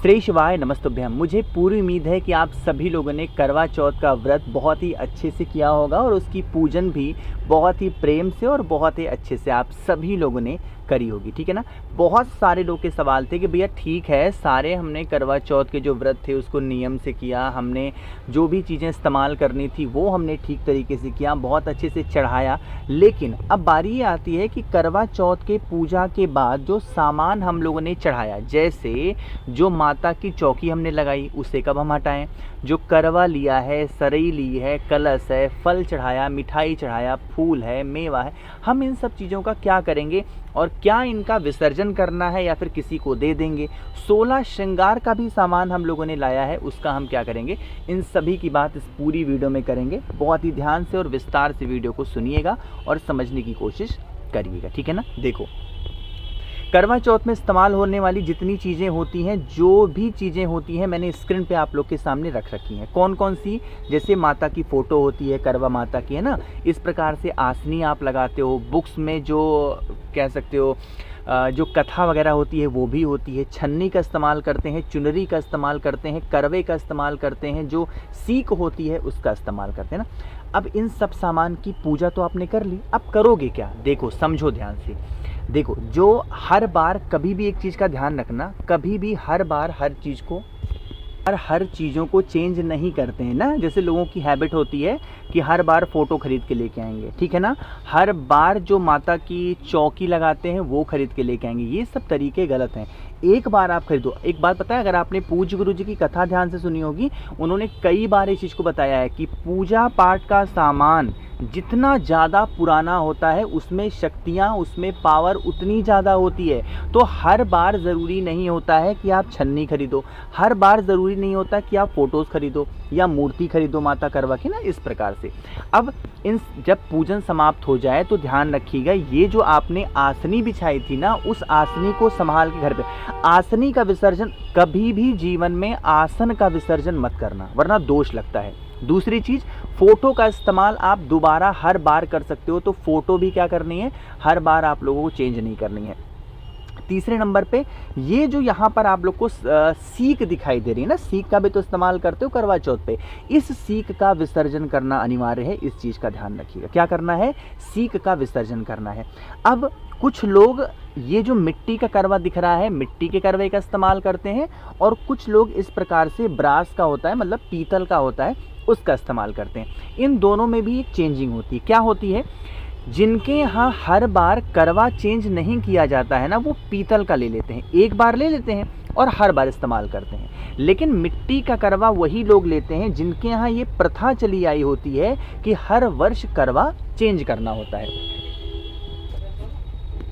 श्री शिवाय नमस्तुभ्यम। मुझे पूरी उम्मीद है कि आप सभी लोगों ने करवा चौथ का व्रत बहुत ही अच्छे से किया होगा और उसकी पूजन भी बहुत ही प्रेम से और बहुत ही अच्छे से आप सभी लोगों ने करी होगी, ठीक है ना। बहुत सारे लोग के सवाल थे कि भैया ठीक है, सारे हमने करवा चौथ के जो व्रत थे उसको नियम से किया, हमने जो भी चीज़ें इस्तेमाल करनी थी वो हमने ठीक तरीके से किया, बहुत अच्छे से चढ़ाया, लेकिन अब बारी ये आती है कि करवा चौथ के पूजा के बाद जो सामान हम लोगों ने चढ़ाया, जैसे जो माता की चौकी हमने लगाई उसे कब हम हटाएं, जो करवा लिया है, सरई ली है, कलश है, फल चढ़ाया, मिठाई चढ़ाया, फूल है, मेवा है, हम इन सब चीज़ों का क्या करेंगे और क्या इनका विसर्जन करना है या फिर किसी को दे देंगे। 16 श्रृंगार का भी सामान हम लोगों ने लाया है, उसका हम क्या करेंगे, इन सभी की बात इस पूरी वीडियो में करेंगे। बहुत ही ध्यान से और विस्तार से वीडियो को सुनिएगा और समझने की कोशिश करिएगा, ठीक है ना। देखो, करवा चौथ में इस्तेमाल होने वाली जितनी चीज़ें होती हैं, जो भी चीज़ें होती हैं, मैंने स्क्रीन पे आप लोग के सामने रख रखी हैं। कौन कौन सी, जैसे माता की फ़ोटो होती है, करवा माता की, है ना, इस प्रकार से आसनी आप लगाते हो, बुक्स में जो कह सकते हो जो कथा वगैरह होती है वो भी होती है, छन्नी का इस्तेमाल करते हैं, चुनरी का इस्तेमाल करते हैं, करवे का इस्तेमाल करते हैं, जो सीक होती है उसका इस्तेमाल करते हैं ना। अब इन सब सामान की पूजा तो आपने कर ली, अब करोगे क्या, देखो समझो ध्यान से। देखो, जो हर बार कभी भी एक चीज़ का ध्यान रखना, कभी भी हर बार हर चीज़ों को चेंज नहीं करते हैं ना। जैसे लोगों की हैबिट होती है कि हर बार फ़ोटो ख़रीद के लेके आएंगे, ठीक है ना, हर बार जो माता की चौकी लगाते हैं वो ख़रीद के लेके आएंगे, ये सब तरीके गलत हैं। एक बार आप खरीदो। एक बात पता है, अगर आपने पूज्य गुरु जी की कथा ध्यान से सुनी होगी, उन्होंने कई बार इस चीज़ को बताया है कि पूजा पाठ का सामान जितना ज़्यादा पुराना होता है उसमें शक्तियाँ, उसमें पावर उतनी ज़्यादा होती है। तो हर बार ज़रूरी नहीं होता है कि आप छन्नी खरीदो, हर बार ज़रूरी नहीं होता कि आप फ़ोटोज़ खरीदो या मूर्ति खरीदो माता करवा की ना, इस प्रकार से। अब जब पूजन समाप्त हो जाए तो ध्यान रखिएगा, ये जो आपने आसनी बिछाई थी ना, उस आसनी को संभाल के घर पे, आसनी का विसर्जन कभी भी जीवन में आसन का विसर्जन मत करना, वरना दोष लगता है। दूसरी चीज़, फ़ोटो का इस्तेमाल आप दोबारा हर बार कर सकते हो, तो फ़ोटो भी क्या करनी है, हर बार आप लोगों को चेंज नहीं करनी है। तीसरे नंबर पे, ये जो यहाँ पर आप लोग को सीक दिखाई दे रही है ना, सीक का भी तो इस्तेमाल करते हो करवा चौथ पे, इस सीक का विसर्जन करना अनिवार्य है, इस चीज़ का ध्यान रखिएगा। क्या करना है, सीक का विसर्जन करना है। अब कुछ लोग ये जो मिट्टी का करवा दिख रहा है, मिट्टी के करवे का इस्तेमाल करते हैं, और कुछ लोग इस प्रकार से ब्रास का होता है, मतलब पीतल का होता है, उसका इस्तेमाल करते हैं। इन दोनों में भी एक चेंजिंग होती है। क्या होती है, जिनके यहाँ हर बार करवा चेंज नहीं किया जाता है ना, वो पीतल का ले लेते हैं, एक बार ले लेते हैं और हर बार इस्तेमाल करते हैं। लेकिन मिट्टी का करवा वही लोग लेते हैं जिनके यहाँ ये प्रथा चली आई होती है कि हर वर्ष करवा चेंज करना होता है,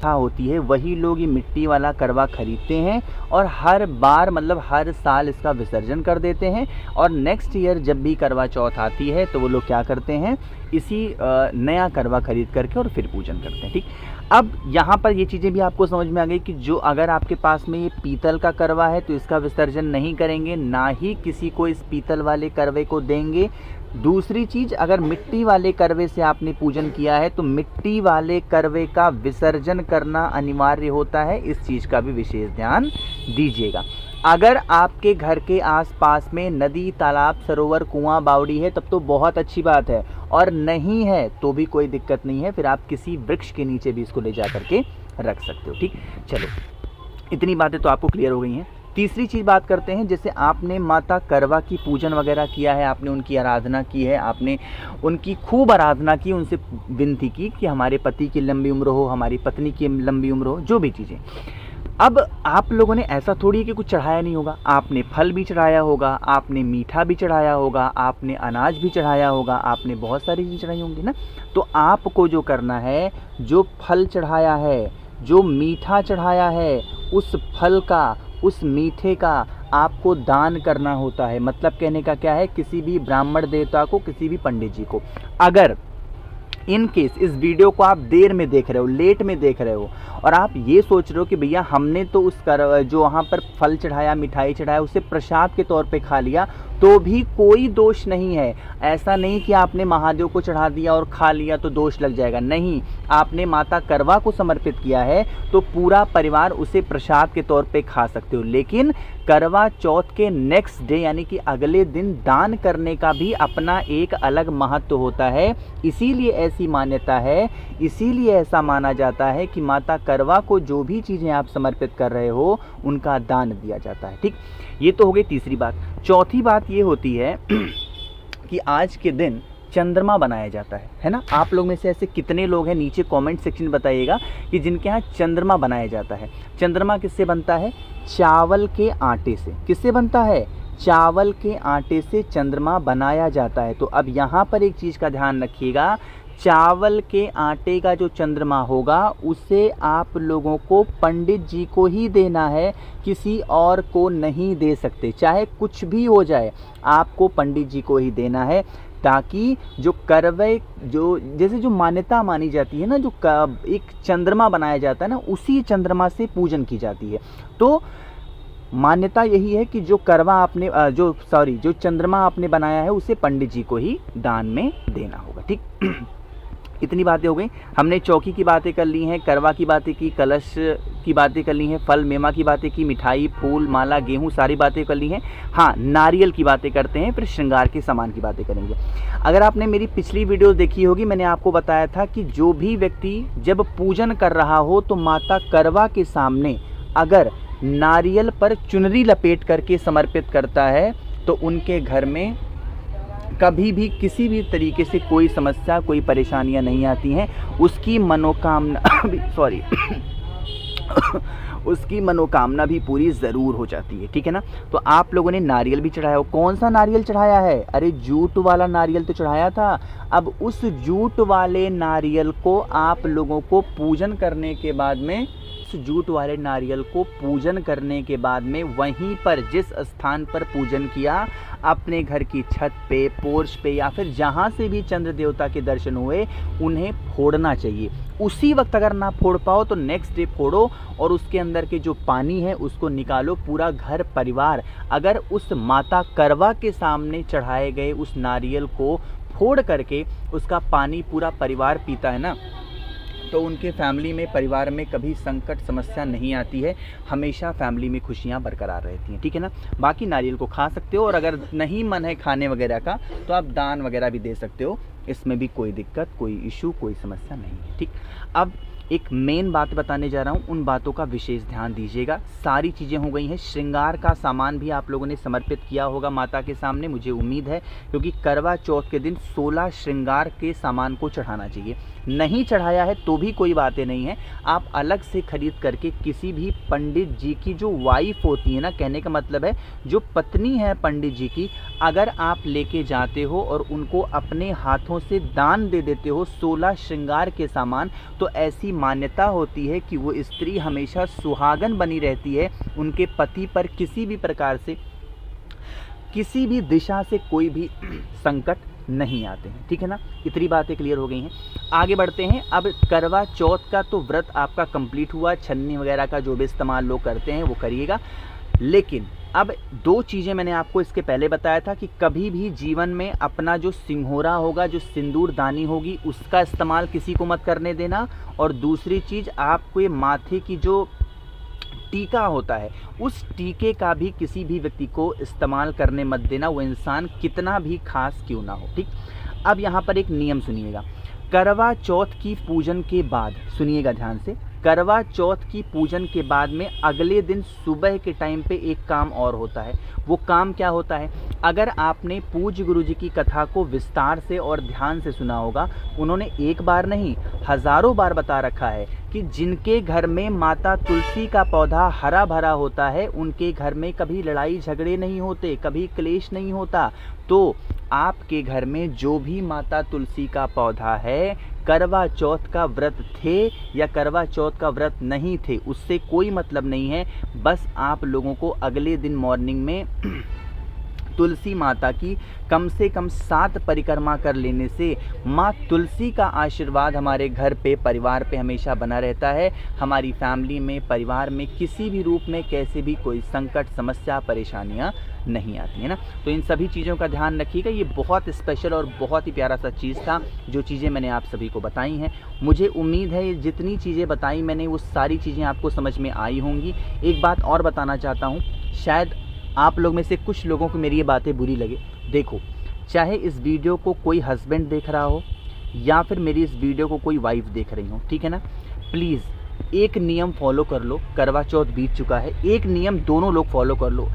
होती है, वही लोग ये मिट्टी वाला करवा खरीदते हैं और हर बार, मतलब हर साल इसका विसर्जन कर देते हैं। और नेक्स्ट ईयर जब भी करवा चौथ आती है तो वो लोग क्या करते हैं, इसी नया करवा खरीद करके और फिर पूजन करते हैं, ठीक। अब यहाँ पर ये चीज़ें भी आपको समझ में आ गई कि जो अगर आपके पास में ये पीतल का करवा है तो इसका विसर्जन नहीं करेंगे, ना ही किसी को इस पीतल वाले करवे को देंगे। दूसरी चीज़, अगर मिट्टी वाले करवे से आपने पूजन किया है तो मिट्टी वाले करवे का विसर्जन करना अनिवार्य होता है, इस चीज़ का भी विशेष ध्यान दीजिएगा। अगर आपके घर के आसपास में नदी, तालाब, सरोवर, कुआं, बावड़ी है तब तो बहुत अच्छी बात है, और नहीं है तो भी कोई दिक्कत नहीं है, फिर आप किसी वृक्ष के नीचे भी इसको ले जा करके रख सकते हो, ठीक। चलो, इतनी बातें तो आपको क्लियर हो गई हैं। तीसरी चीज़ बात करते हैं, जैसे आपने माता करवा की पूजन वगैरह किया है, आपने उनकी आराधना की है, आपने उनकी खूब आराधना की, उनसे विनती की कि हमारे पति की लंबी उम्र हो, हमारी पत्नी की लंबी उम्र हो, जो भी चीज़ें। अब आप लोगों ने ऐसा थोड़ी है कि कुछ चढ़ाया नहीं होगा, आपने फल भी चढ़ाया होगा, आपने मीठा भी चढ़ाया होगा, आपने अनाज भी चढ़ाया होगा, आपने बहुत सारी चीज़ें चढ़ाई होंगी ना। तो आपको जो करना है, जो फल चढ़ाया है, जो मीठा चढ़ाया है, उस फल का, उस मीठे का आपको दान करना होता है। मतलब कहने का क्या है, किसी भी ब्राह्मण देवता को, किसी भी पंडित जी को। अगर इन केस इस वीडियो को आप देर में देख रहे हो, लेट में देख रहे हो, और आप ये सोच रहे हो कि भैया हमने तो उस जो वहाँ पर फल चढ़ाया, मिठाई चढ़ाया, उसे प्रसाद के तौर पे खा लिया, तो भी कोई दोष नहीं है। ऐसा नहीं कि आपने महादेव को चढ़ा दिया और खा लिया तो दोष लग जाएगा, नहीं। आपने माता करवा को समर्पित किया है तो पूरा परिवार उसे प्रसाद के तौर पे खा सकते हो, लेकिन करवा चौथ के नेक्स्ट डे यानी कि अगले दिन दान करने का भी अपना एक अलग महत्व होता है। इसीलिए ऐसी मान्यता है, इसीलिए ऐसा माना जाता है कि माता करवा को जो भी चीज़ें आप समर्पित कर रहे हो उनका दान दिया जाता है। ठीक, ये तो हो गई तीसरी बात। चौथी बात ये होती है कि आज के दिन चंद्रमा बनाया जाता है ना। आप लोग में से ऐसे कितने लोग हैं, नीचे कमेंट सेक्शन में बताइएगा कि जिनके यहाँ चंद्रमा बनाया जाता है। चंद्रमा किससे बनता है? चावल के आटे से। किससे बनता है? चावल के आटे से चंद्रमा बनाया जाता है। तो अब यहाँ पर एक चीज़ का ध्यान रखिएगा, चावल के आटे का जो चंद्रमा होगा उसे आप लोगों को पंडित जी को ही देना है, किसी और को नहीं दे सकते। चाहे कुछ भी हो जाए, आपको पंडित जी को ही देना है, ताकि जो करवे जो जैसे जो मान्यता मानी जाती है ना, जो एक चंद्रमा बनाया जाता है ना, उसी चंद्रमा से पूजन की जाती है। तो मान्यता यही है कि जो करवा आपने जो चंद्रमा आपने बनाया है उसे पंडित जी को ही दान में देना होगा। ठीक, इतनी बातें हो गई। हमने चौकी की बातें कर ली हैं, करवा की बातें की, कलश की बातें कर ली हैं, फल मेवा की बातें की, मिठाई, फूल, माला, गेहूं, सारी बातें कर ली हैं। हाँ, नारियल की बातें करते हैं, फिर श्रृंगार के सामान की बातें करेंगे। अगर आपने मेरी पिछली वीडियो देखी होगी, मैंने आपको बताया था कि जो भी व्यक्ति जब पूजन कर रहा हो तो माता करवा के सामने अगर नारियल पर चुनरी लपेट करके समर्पित करता है तो उनके घर में कभी भी किसी भी तरीके से कोई समस्या, कोई परेशानियां नहीं आती हैं। उसकी मनोकामना भी उसकी मनोकामना भी पूरी ज़रूर हो जाती है। ठीक है ना। तो आप लोगों ने नारियल भी चढ़ाया हो। कौन सा नारियल चढ़ाया है? अरे जूट वाला नारियल तो चढ़ाया था। अब उस जूट वाले नारियल को आप लोगों को पूजन करने के बाद में जूट वाले नारियल को पूजन करने के बाद में वहीं पर जिस स्थान पर पूजन किया, अपने घर की छत पे, पोर्च पे या फिर जहाँ से भी चंद्र देवता के दर्शन हुए, उन्हें फोड़ना चाहिए। उसी वक्त अगर ना फोड़ पाओ तो नेक्स्ट डे फोड़ो और उसके अंदर के जो पानी है उसको निकालो। पूरा घर परिवार अगर उस माता करवा के सामने चढ़ाए गए उस नारियल को फोड़ करके उसका पानी पूरा परिवार पीता है ना, तो उनके फैमिली में, परिवार में कभी संकट समस्या नहीं आती है। हमेशा फैमिली में खुशियां बरकरार रहती हैं। ठीक है ना। बाकी नारियल को खा सकते हो और अगर नहीं मन है खाने वगैरह का तो आप दान वगैरह भी दे सकते हो। इसमें भी कोई दिक्कत, कोई इशू, कोई समस्या नहीं है। ठीक, अब एक मेन बात बताने जा रहा हूँ, उन बातों का विशेष ध्यान दीजिएगा। सारी चीज़ें हो गई हैं। श्रृंगार का सामान भी आप लोगों ने समर्पित किया होगा माता के सामने, मुझे उम्मीद है, क्योंकि करवा चौथ के दिन 16 श्रृंगार के सामान को चढ़ाना चाहिए। नहीं चढ़ाया है तो भी कोई बातें नहीं है, आप अलग से खरीद करके किसी भी पंडित जी की जो वाइफ होती है ना, कहने का मतलब है जो पत्नी है पंडित जी की, अगर आप लेके जाते हो और उनको अपने हाथों से दान दे देते हो 16 श्रृंगार के सामान, तो ऐसी मान्यता होती है कि वो स्त्री हमेशा सुहागन बनी रहती है। उनके पति पर किसी भी प्रकार से, किसी भी दिशा से कोई भी संकट नहीं आते हैं। ठीक है ना। इतनी बातें क्लियर हो गई हैं। आगे बढ़ते हैं। अब करवा चौथ का तो व्रत आपका कंप्लीट हुआ। छन्नी वगैरह का जो भी इस्तेमाल लोग करते हैं वो करिएगा। लेकिन अब 2 चीज़ें मैंने आपको इसके पहले बताया था कि कभी भी जीवन में अपना जो सिंहोरा होगा, जो सिंदूर दानी होगी, उसका इस्तेमाल किसी को मत करने देना। और दूसरी चीज़, आपको ये माथे की जो टीका होता है उस टीके का भी किसी भी व्यक्ति को इस्तेमाल करने मत देना, वो इंसान कितना भी खास क्यों ना हो। ठीक, अब यहाँ पर एक नियम सुनिएगा। करवा चौथ की पूजन के बाद, सुनिएगा ध्यान से, करवा चौथ की पूजन के बाद में अगले दिन सुबह के टाइम पे एक काम और होता है। वो काम क्या होता है? अगर आपने पूज्य गुरु जी की कथा को विस्तार से और ध्यान से सुना होगा, उन्होंने एक बार नहीं हज़ारों बार बता रखा है कि जिनके घर में माता तुलसी का पौधा हरा भरा होता है उनके घर में कभी लड़ाई झगड़े नहीं होते, कभी क्लेश नहीं होता। तो आपके घर में जो भी माता तुलसी का पौधा है, करवा चौथ का व्रत थे या करवा चौथ का व्रत नहीं थे, उससे कोई मतलब नहीं है। बस आप लोगों को अगले दिन मॉर्निंग में तुलसी माता की कम से कम 7 परिक्रमा कर लेने से माँ तुलसी का आशीर्वाद हमारे घर पे, परिवार पे हमेशा बना रहता है। हमारी फैमिली में, परिवार में किसी भी रूप में कैसे भी कोई संकट, समस्या, परेशानियाँ नहीं आती है ना। तो इन सभी चीज़ों का ध्यान रखिएगा। ये बहुत स्पेशल और बहुत ही प्यारा सा चीज़ था जो चीज़ें मैंने आप सभी को बताई हैं। मुझे उम्मीद है ये जितनी चीज़ें बताई मैंने वो सारी चीज़ें आपको समझ में आई होंगी। एक बात और बताना चाहता हूँ, शायद आप लोग में से कुछ लोगों को मेरी ये बातें बुरी लगे। देखो, चाहे इस वीडियो को कोई हस्बैंड देख रहा हो या फिर मेरी इस वीडियो को कोई वाइफ देख रही हो, ठीक है ना, प्लीज़ एक नियम फॉलो कर लो। करवा चौथ बीत चुका है, एक नियम दोनों लोग फॉलो कर लो।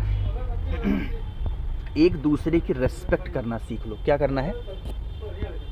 एक दूसरे की रिस्पेक्ट करना सीख लो। क्या करना है?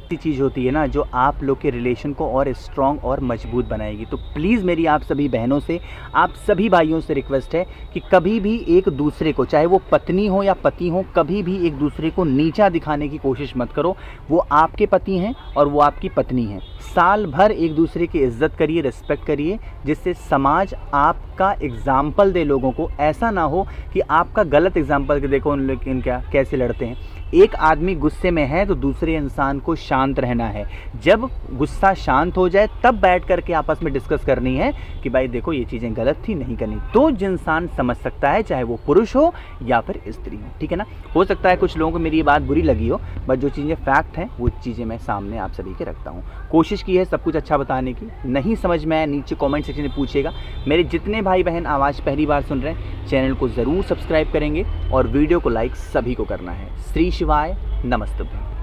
ऐसी चीज़ होती है ना जो आप लोग के रिलेशन को और स्ट्रॉन्ग और मजबूत बनाएगी। तो प्लीज़ मेरी आप सभी बहनों से, आप सभी भाइयों से रिक्वेस्ट है कि कभी भी एक दूसरे को, चाहे वो पत्नी हो या पति हो, कभी भी एक दूसरे को नीचा दिखाने की कोशिश मत करो। वो आपके पति हैं और वो आपकी पत्नी हैं। साल भर एक दूसरे की इज्जत करिए, रिस्पेक्ट करिए, जिससे समाज आपका एग्जाम्पल दे लोगों को। ऐसा ना हो कि आपका गलत एग्जाम्पल के देखो उन लोग क्या कैसे लड़ते हैं। एक आदमी गुस्से में है तो दूसरे इंसान को शांत रहना है। जब गुस्सा शांत हो जाए तब बैठ करके आपस में डिस्कस करनी है कि भाई देखो ये चीज़ें गलत थी, नहीं करनी। तो जो इंसान समझ सकता है, चाहे वो पुरुष हो या फिर स्त्री हो, ठीक है ना। हो सकता है कुछ लोगों को मेरी ये बात बुरी लगी हो, बट जो चीज़ें फैक्ट हैं वो चीज़ें मैं सामने आप सभी के रखता हूँ। कोशिश की है सब कुछ अच्छा बताने की। नहीं समझ में आया नीचे कमेंट सेक्शन में पूछिएगा। मेरे जितने भाई बहन आवाज़ पहली बार सुन रहे हैं, चैनल को ज़रूर सब्सक्राइब करेंगे और वीडियो को लाइक सभी को करना है। श्री शिवाय, नमस्तुभ्यं।